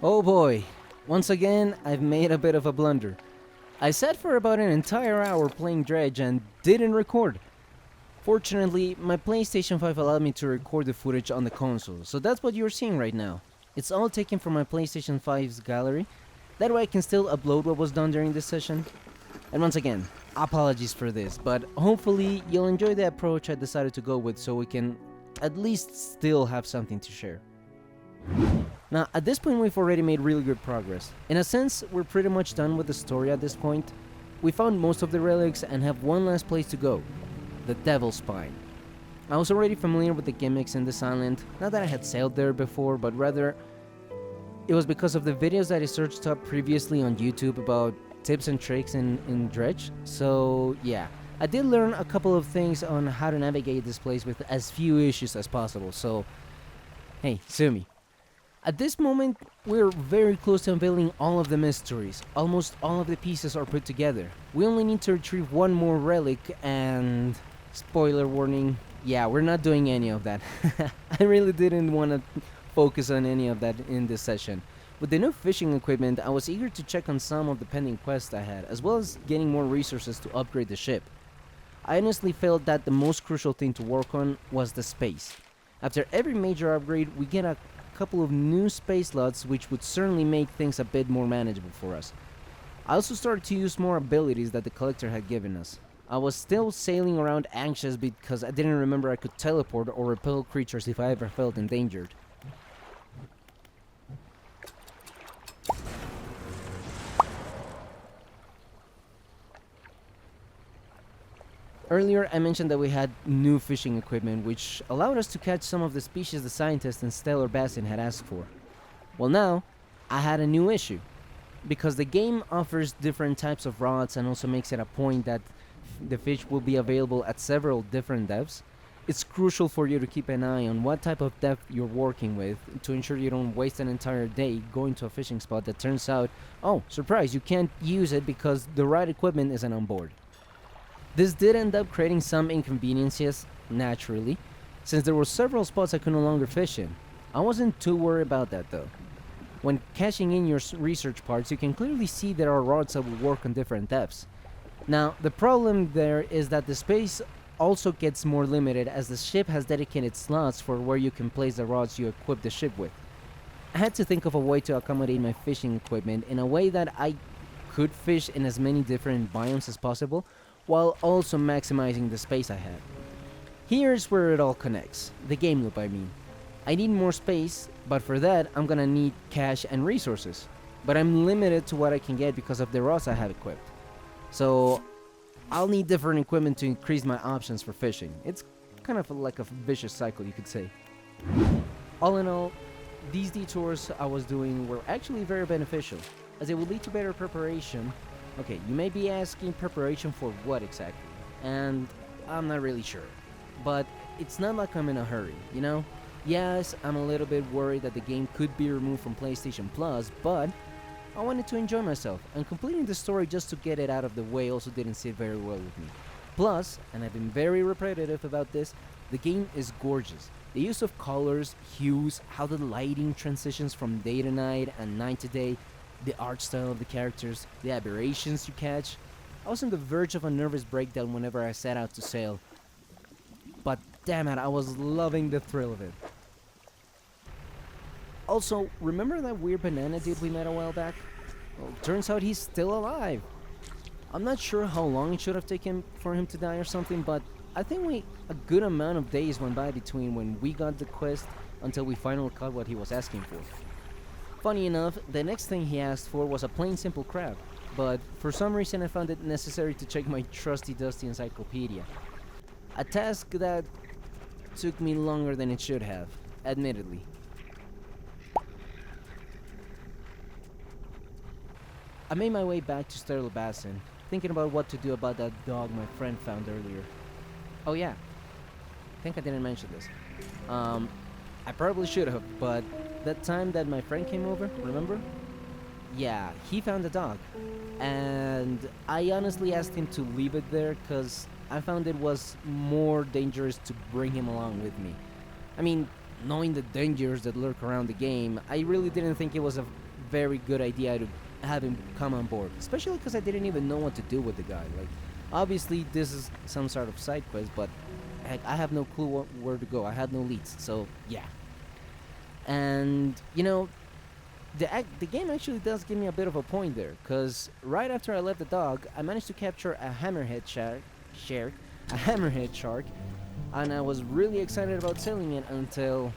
Oh boy, once again I've made a bit of a blunder. I sat for about an entire hour playing Dredge and didn't record. Fortunately, my PlayStation 5 allowed me to record the footage on the console, so that's what you're seeing right now. It's all taken from my PlayStation 5's gallery. That way I can still upload what was done during this session. And once again, apologies for this, but hopefully you'll enjoy the approach I decided to go with so we can at least still have something to share. Now, at this point we've already made really good progress. In a sense, we're pretty much done with the story at this point. We found most of the relics and have one last place to go, the Devil's Spine. I was already familiar with the gimmicks in this island, not that I had sailed there before, but rather it was because of the videos that I searched up previously on YouTube about tips and tricks in Dredge. So yeah, I did learn a couple of things on how to navigate this place with as few issues as possible, so hey, sue me. At this moment, we're very close to unveiling all of the mysteries. Almost all of the pieces are put together. We only need to retrieve one more relic and... spoiler warning, yeah, we're not doing any of that. I really didn't want to focus on any of that in this session. With the new fishing equipment, I was eager to check on some of the pending quests I had, as well as getting more resources to upgrade the ship. I honestly felt that the most crucial thing to work on was the space. After every major upgrade, we get a couple of new space slots which would certainly make things a bit more manageable for us. I also started to use more abilities that the collector had given us. I was still sailing around anxious because I didn't remember I could teleport or repel creatures if I ever felt endangered. Earlier I mentioned that we had new fishing equipment which allowed us to catch some of the species the scientists in Stellar Basin had asked for. Well, now I had a new issue. Because the game offers different types of rods and also makes it a point that the fish will be available at several different depths, it's crucial for you to keep an eye on what type of depth you're working with to ensure you don't waste an entire day going to a fishing spot that turns out, oh, surprise, you can't use it because the right equipment isn't on board. This did end up creating some inconveniences, naturally, since there were several spots I could no longer fish in. I wasn't too worried about that though. When cashing in your research parts, you can clearly see there are rods that will work on different depths. Now, the problem there is that the space also gets more limited as the ship has dedicated slots for where you can place the rods you equip the ship with. I had to think of a way to accommodate my fishing equipment in a way that I could fish in as many different biomes as possible, while also maximizing the space I had. Here's where it all connects, the game loop I mean. I need more space, but for that I'm gonna need cash and resources. But I'm limited to what I can get because of the rods I have equipped. So I'll need different equipment to increase my options for fishing. It's kind of like a vicious cycle, you could say. All in all, these detours I was doing were actually very beneficial, as it will lead to better preparation. Okay, you may be asking preparation for what exactly? And I'm not really sure. But it's not like I'm in a hurry, you know? Yes, I'm a little bit worried that the game could be removed from PlayStation Plus, but I wanted to enjoy myself, and completing the story just to get it out of the way also didn't sit very well with me. Plus, and I've been very repetitive about this, the game is gorgeous. The use of colors, hues, how the lighting transitions from day to night and night to day, the art style of the characters, the aberrations you catch. I was on the verge of a nervous breakdown whenever I set out to sail. But damn it, I was loving the thrill of it. Also, remember that weird banana dude we met a while back? Well, turns out he's still alive. I'm not sure how long it should have taken for him to die or something, but I think a good amount of days went by between when we got the quest until we finally caught what he was asking for. Funny enough, the next thing he asked for was a plain simple crab, but for some reason I found it necessary to check my trusty dusty encyclopedia. A task that took me longer than it should have, admittedly. I made my way back to Sterling Basin, thinking about what to do about that dog my friend found earlier. Oh yeah, I think I didn't mention this. I probably should have, but that time that my friend came over, remember? Yeah, he found the dog. And I honestly asked him to leave it there because I found it was more dangerous to bring him along with me. I mean, knowing the dangers that lurk around the game, I really didn't think it was a very good idea to have him come on board. Especially because I didn't even know what to do with the guy. Like, obviously, this is some sort of side quest, but heck, I have no clue where to go. I had no leads, so yeah. And the game actually does give me a bit of a point there, because right after I left the dog, I managed to capture a hammerhead shark, and I was really excited about selling it until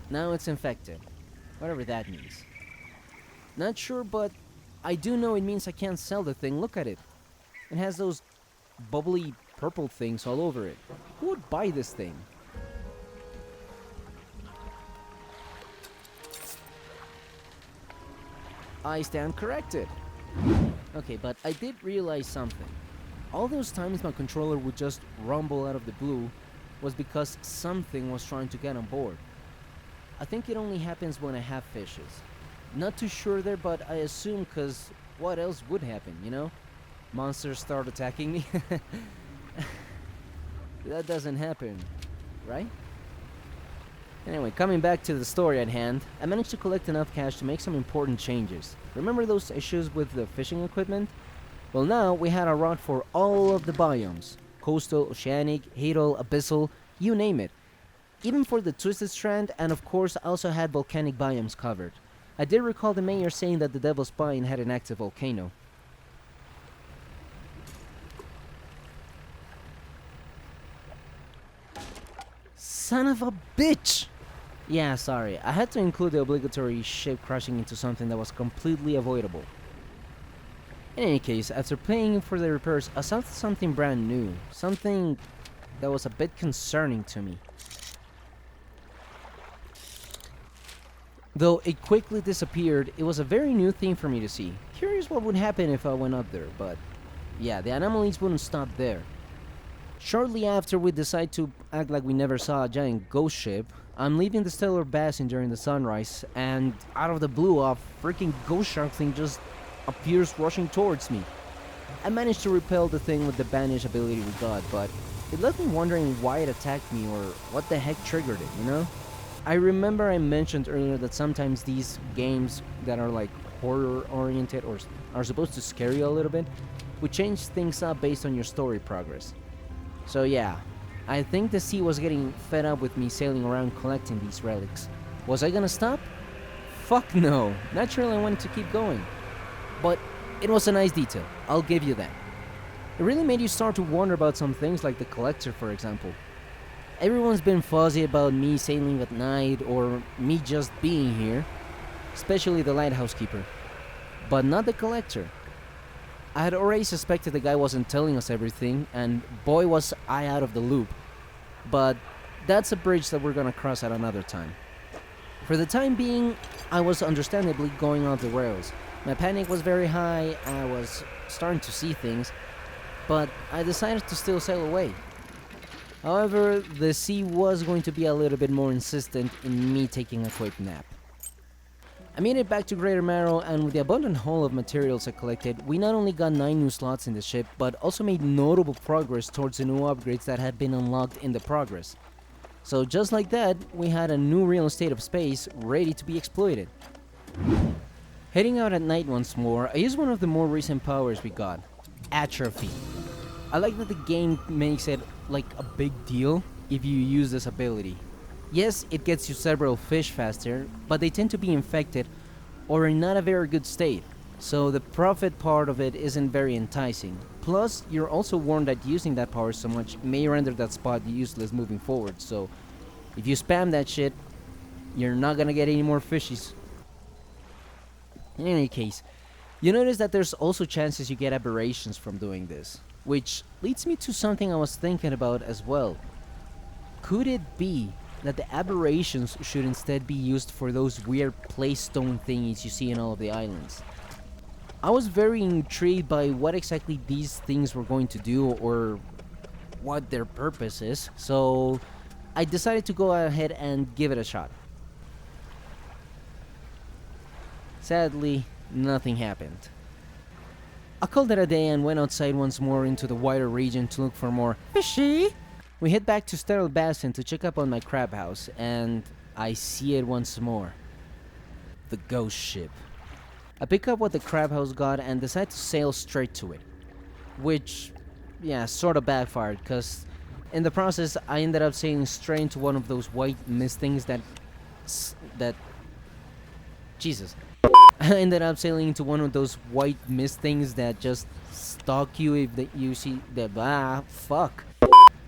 now it's infected, whatever that means. Not sure, but I do know it means I can't sell the thing. Look at it. It has those bubbly purple things all over it. Who would buy this thing? I stand corrected. Okay, but I did realize something. All those times my controller would just rumble out of the blue was because something was trying to get on board. I think it only happens when I have fishes. Not too sure there, but I assume because what else would happen, Monsters start attacking me. That doesn't happen, right? Anyway, coming back to the story at hand, I managed to collect enough cash to make some important changes. Remember those issues with the fishing equipment? Well, now we had a rod for all of the biomes. Coastal, oceanic, hadal, abyssal, you name it. Even for the Twisted Strand, and of course I also had volcanic biomes covered. I did recall the mayor saying that the Devil's Spine had an active volcano. Son of a bitch! Yeah, sorry, I had to include the obligatory ship crashing into something that was completely avoidable. In any case, after paying for the repairs, I saw something brand new. Something that was a bit concerning to me. Though it quickly disappeared, it was a very new thing for me to see. Curious what would happen if I went up there, but yeah, the anomalies wouldn't stop there. Shortly after we decide to act like we never saw a giant ghost ship, I'm leaving the stellar basin during the sunrise, and out of the blue, a freaking ghost shark thing just appears rushing towards me. I managed to repel the thing with the banish ability we got, but it left me wondering why it attacked me or what the heck triggered it, I remember I mentioned earlier that sometimes these games that are like horror oriented or are supposed to scare you a little bit would change things up based on your story progress. So yeah, I think the sea was getting fed up with me sailing around collecting these relics. Was I gonna stop? Fuck no. Naturally I wanted to keep going. But it was a nice detail, I'll give you that. It really made you start to wonder about some things like the collector, for example. Everyone's been fuzzy about me sailing at night or me just being here, especially the lighthouse keeper, but not the collector. I had already suspected the guy wasn't telling us everything, and boy was I out of the loop. But that's a bridge that we're gonna cross at another time. For the time being, I was understandably going off the rails. My panic was very high, I was starting to see things, but I decided to still sail away. However, the sea was going to be a little bit more insistent in me taking a quick nap. I made it back to Greater Marrow, and with the abundant haul of materials I collected, we not only got 9 new slots in the ship, but also made notable progress towards the new upgrades that had been unlocked in the progress. So just like that, we had a new real estate of space ready to be exploited. Heading out at night once more, I used one of the more recent powers we got, Atrophy. I like that the game makes it like a big deal if you use this ability. Yes, it gets you several fish faster, but they tend to be infected or in not a very good state, so the profit part of it isn't very enticing. Plus, you're also warned that using that power so much may render that spot useless moving forward, so if you spam that shit, you're not gonna get any more fishies. In any case, you notice that there's also chances you get aberrations from doing this, which leads me to something I was thinking about as well. Could it be that the aberrations should instead be used for those weird playstone thingies you see in all of the islands? I was very intrigued by what exactly these things were going to do or what their purpose is, so I decided to go ahead and give it a shot. Sadly, nothing happened. I called it a day and went outside once more into the wider region to look for more fishy. We head back to Sterile Basin to check up on my crab house, and I see it once more. The ghost ship. I pick up what the crab house got and decide to sail straight to it. Which, yeah, sort of backfired, because in the process I ended up sailing straight into one of those white mist things that Jesus. I ended up sailing into one of those white mist things that just stalk you if you see the fuck.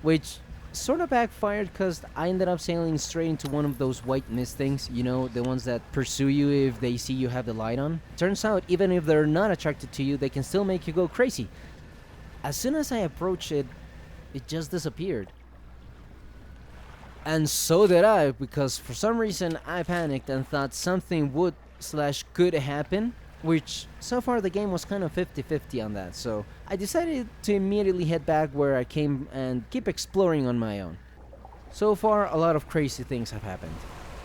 Which sort of backfired because I ended up sailing straight into one of those white mist things, you know, the ones that pursue you if they see you have the light on. Turns out, even if they're not attracted to you, they can still make you go crazy. As soon as I approached it, it just disappeared. And so did I, because for some reason I panicked and thought something would/could happen, which so far the game was kind of 50-50 on that, so I decided to immediately head back where I came and keep exploring on my own. So far, a lot of crazy things have happened.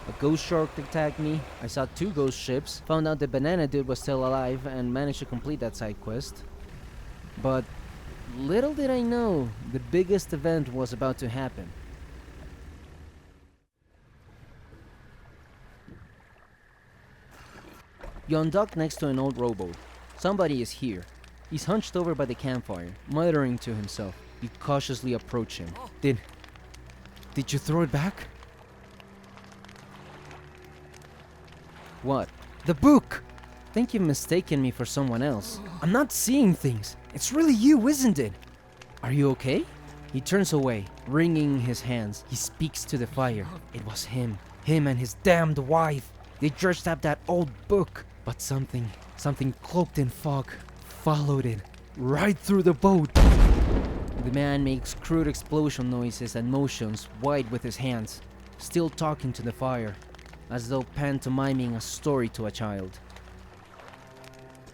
A ghost shark attacked me, I saw 2 ghost ships, found out the banana dude was still alive and managed to complete that side quest. But little did I know, the biggest event was about to happen. You're on dock next to an old rowboat. Somebody is here. He's hunched over by the campfire, muttering to himself. You cautiously approach him. Did you throw it back? What? The book! Think you've mistaken me for someone else. I'm not seeing things. It's really you, isn't it? Are you okay? He turns away, wringing his hands. He speaks to the fire. It was him and his damned wife. They dredged up that old book. But something cloaked in fog followed it right through the boat. The man makes crude explosion noises and motions wide with his hands, still talking to the fire, as though pantomiming a story to a child.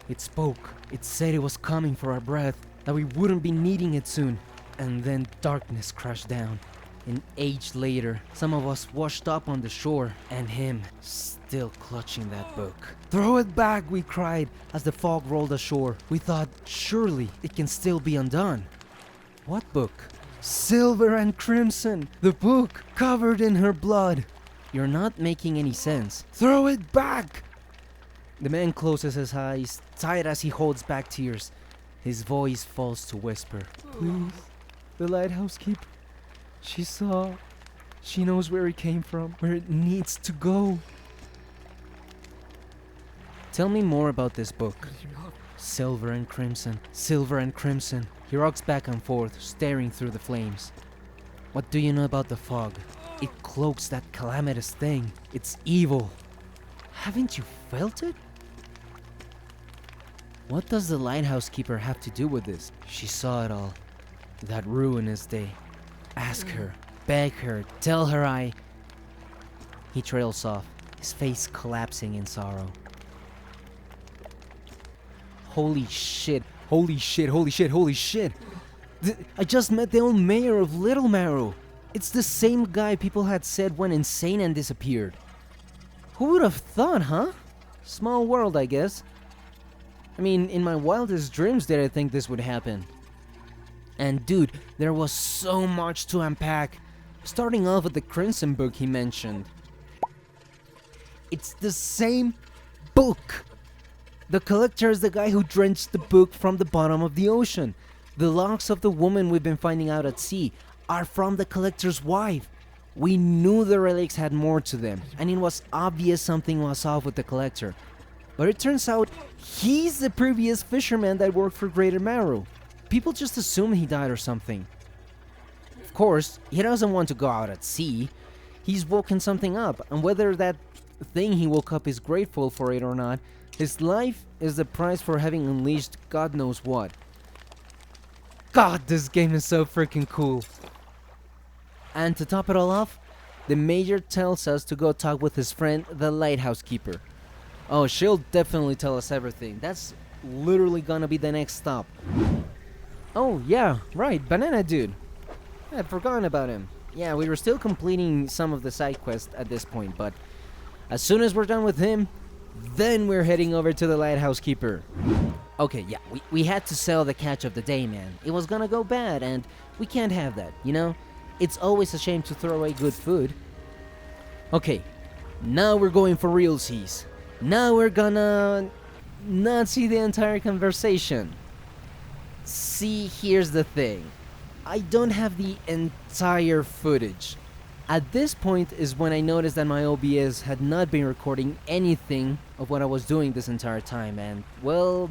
It spoke. It said it was coming for our breath, that we wouldn't be needing it soon. And then darkness crashed down. An age later, some of us washed up on the shore, and him still clutching that book. Throw it back, we cried, as the fog rolled ashore. We thought, surely it can still be undone. What book? Silver and Crimson, the book covered in her blood. You're not making any sense. Throw it back! The man closes his eyes, tight as he holds back tears. His voice falls to whisper. Please, the lighthouse keeper. She knows where it came from, where it needs to go. Tell me more about this book. Silver and Crimson, Silver and Crimson. He rocks back and forth, staring through the flames. What do you know about the fog? It cloaks that calamitous thing. It's evil. Haven't you felt it? What does the lighthouse keeper have to do with this? She saw it all. That ruinous day. Ask her, beg her, tell her He trails off, his face collapsing in sorrow. Holy shit, holy shit, holy shit, holy shit! I just met the old mayor of Little Marrow. It's the same guy people had said went insane and disappeared. Who would have thought, huh? Small world, I guess. I mean, in my wildest dreams did I think this would happen. And dude, there was so much to unpack. Starting off with the Crimson book he mentioned. It's the same book! The collector is the guy who drenched the book from the bottom of the ocean. The locks of the woman we've been finding out at sea are from the collector's wife. We knew the relics had more to them, and it was obvious something was off with the collector. But it turns out he's the previous fisherman that worked for Greater Marrow. People just assume he died or something. Of course, he doesn't want to go out at sea. He's woken something up, and whether that thing he woke up is grateful for it or not, his life is the price for having unleashed God knows what. God, this game is so freaking cool. And to top it all off, the Major tells us to go talk with his friend, the lighthouse keeper. Oh, she'll definitely tell us everything. That's literally gonna be the next stop. Oh, yeah, right, Banana Dude. I'd forgotten about him. Yeah, we were still completing some of the side quests at this point, but as soon as we're done with him, then we're heading over to the lighthouse keeper. Okay, yeah, we had to sell the catch of the day, man. It was gonna go bad, and we can't have that, you know? It's always a shame to throw away good food. Okay, now we're going for realsies. Now we're gonna not see the entire conversation. See, here's the thing. I don't have the entire footage. At this point is when I noticed that my OBS had not been recording anything of what I was doing this entire time, and, well,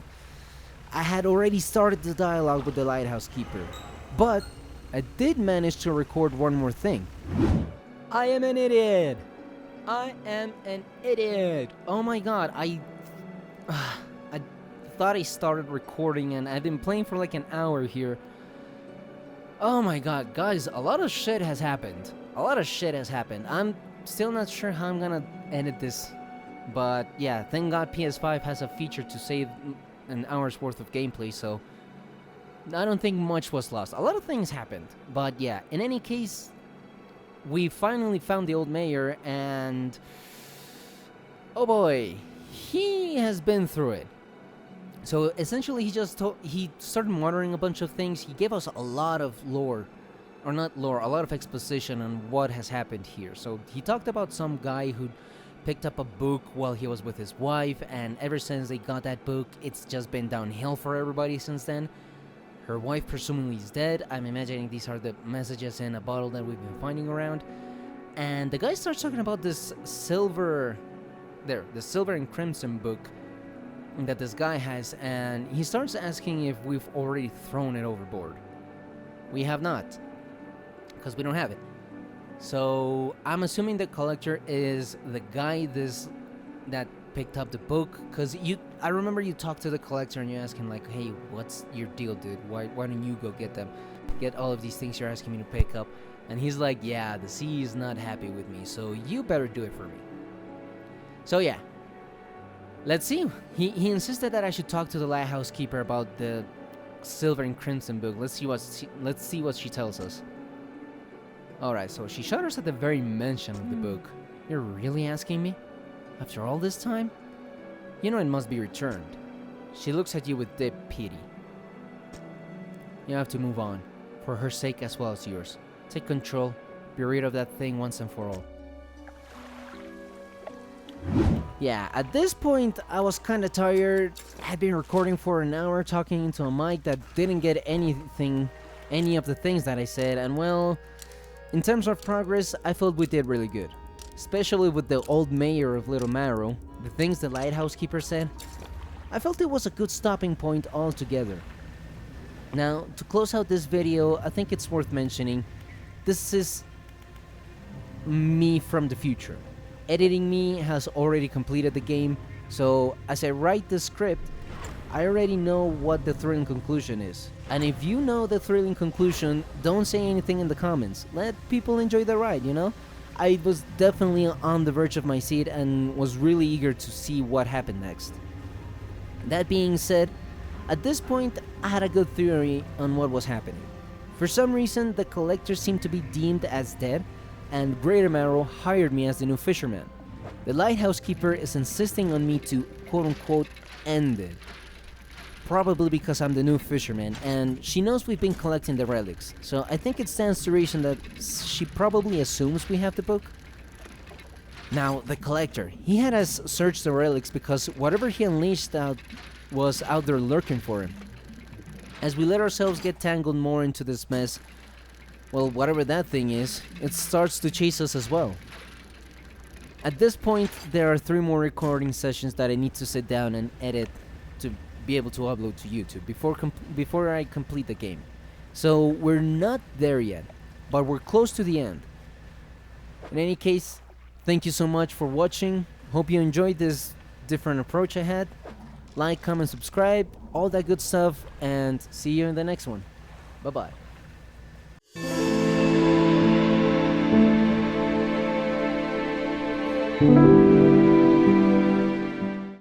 I had already started the dialogue with the lighthouse keeper. But I did manage to record one more thing. I am an idiot! I am an idiot! Oh my god, I thought I started recording and I've been playing for like an hour here. Oh my god, guys, a lot of shit has happened. I'm still not sure how I'm gonna edit this. But yeah, thank god PS5 has a feature to save an hour's worth of gameplay, so I don't think much was lost. A lot of things happened. But yeah, in any case, we finally found the old mayor, and oh boy, he has been through it. So essentially, he started muttering a bunch of things. He gave us a lot of lore, or not lore, a lot of exposition on what has happened here. So he talked about some guy who picked up a book while he was with his wife, and ever since they got that book, it's just been downhill for everybody since then. Her wife presumably is dead. I'm imagining these are the messages in a bottle that we've been finding around. And the guy starts talking about this the silver and crimson book that this guy has, and he starts asking if we've already thrown it overboard. We have not, because we don't have it. So I'm assuming the collector is the guy that picked up the book, because I remember you talked to the collector and you asked him like, hey, what's your deal, dude? Why don't you go get all of these things you're asking me to pick up? And he's like, yeah, the sea is not happy with me, so you better do it for me. So yeah, let's see. He insisted that I should talk to the lighthouse keeper about the silver and crimson book. Let's see what she tells us. Alright, so she shudders at the very mention of the book. You're really asking me? After all this time? You know it must be returned. She looks at you with deep pity. You have to move on, for her sake as well as yours. Take control, be rid of that thing once and for all. Yeah, at this point, I was kinda tired. I'd been recording for an hour talking into a mic that didn't get any of the things that I said, and well, in terms of progress, I felt we did really good. Especially with the old mayor of Little Marrow, the things the lighthouse keeper said. I felt it was a good stopping point altogether. Now, to close out this video, I think it's worth mentioning, this is me from the future. Editing me has already completed the game, so as I write the script, I already know what the thrilling conclusion is. And if you know the thrilling conclusion, don't say anything in the comments. Let people enjoy the ride, you know? I was definitely on the verge of my seat and was really eager to see what happened next. That being said, at this point, I had a good theory on what was happening. For some reason, the collector seemed to be deemed as dead, and Greater Marrow hired me as the new fisherman. The lighthouse keeper is insisting on me to quote-unquote end it. Probably because I'm the new fisherman, and she knows we've been collecting the relics, so I think it stands to reason that she probably assumes we have the book. Now, the collector, he had us search the relics because whatever he unleashed out was out there lurking for him. As we let ourselves get tangled more into this mess, well, whatever that thing is, it starts to chase us as well. At this point, there are 3 more recording sessions that I need to sit down and edit to be able to upload to YouTube before I complete the game. So we're not there yet, but we're close to the end. In any case, thank you so much for watching. Hope you enjoyed this different approach I had. Like, comment, subscribe, all that good stuff, and see you in the next one. Bye-bye. Thank you.